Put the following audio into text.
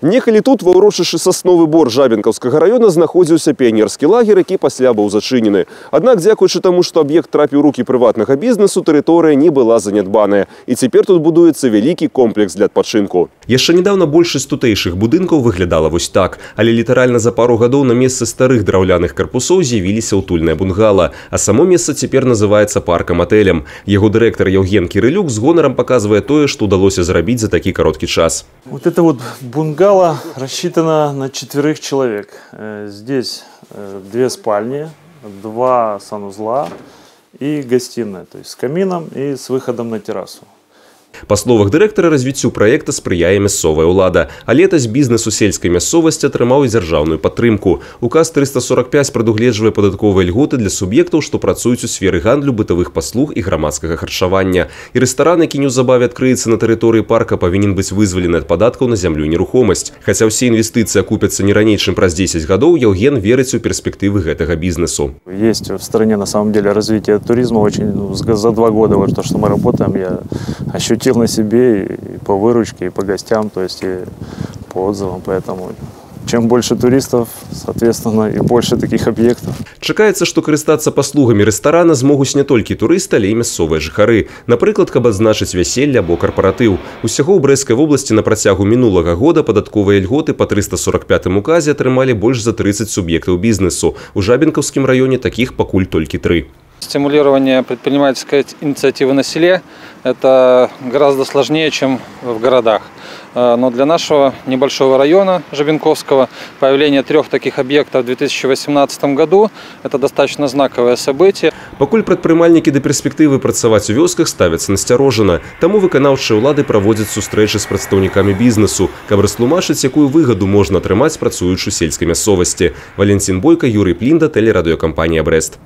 Некалі тут, ва ўрочышчы Сасновы Бор Жабінкаўскага района, знаходзіўся піянерскі лагер, які пасля быў зачынены. Аднак, дзякуючы таму, што аб'ект трапіў у рукі прыватнага бізнесу, тэрыторыя не была занядбаная. І цяпер тут будуецца вялікі комплекс для адпачынку. Яшчэ недавно большасць тутэйшых будынкаў выглядала вось так. Але літаральна за пару гадоў на месцы старых драўляных карпусоў з'явіліся утульнае бунгала. А само месца цяпер называецца паркам-атэлем. Яго дырэктар Яўген Кірылюк з гонарам паказвае тое, што ўдалося зрабіць за такі кароткі час. Вот это вот бунгало рассчитано на 4 человек. Здесь 2 спальни, 2 санузла и гостиная, то есть с камином и с выходом на террасу. Па словах дырэктара, развіццю праекта спрыяе мясцовая ўлада. А летась бізнес у сельскай мясцовасці атрымаў і дзяржаўную падтрымку. Указ 345 прадугледжвае падатковыя льготы для суб'ектаў, што працуюць у сферы гандлю, бытавых паслуг і грамадскага харчавання. І рэстаран, які неўзабаве адкрыецца на тэрыторыі парка, павінен быць вызвалены ад падаткаў на зямлю і нерухомасць. Хаця ўсе інвестыцыі акупяцца не раней, чым праз 10 гадоў, Яўген верыць у перспектывы гэтага бізнесу. Есть в стране на самом деле развитие туризма очень, за 2 года, вот то, что мы работаем, я ощутил на себе и по выручке, и по гостям, то есть и по отзывам. Поэтому чем больше туристов, соответственно, и больше таких объектов. Чакаецца, што карыстацца паслугамі рэстарана змогуць не толькі турысты, але і мясцовыя жыхары. Напрыклад, каб адзначыць вяселле або карпаратыў. Усяго ў Брэсцкай вобласці на працягу мінулага года падатковыя льготы па 345 указе атрымалі больш за 30 суб'ектаў бізнесу. У Жабінкаўскім раёне такіх пакуль толькі 3. Стимулирование предпринимательской инициативы на селе – это гораздо сложнее, чем в городах. Но для нашего небольшого района Жабінковского появление 3 таких объектов в 2018 году – это достаточно знаковое событие. Пакуль прадпрымальнікі да перспектывы працаваць у вёсках ставяцца насцярожана. Таму выканаўчыя ўлады праводзяць сустрэчы з прадстаўнікамі бізнесу, каб растлумачыць, якую выгаду можна атрымаць, працуючы ў сельскай мясцовасці. Валентин Бойко, Юрий Плінда, тэлерадыёкампанія «Брэст».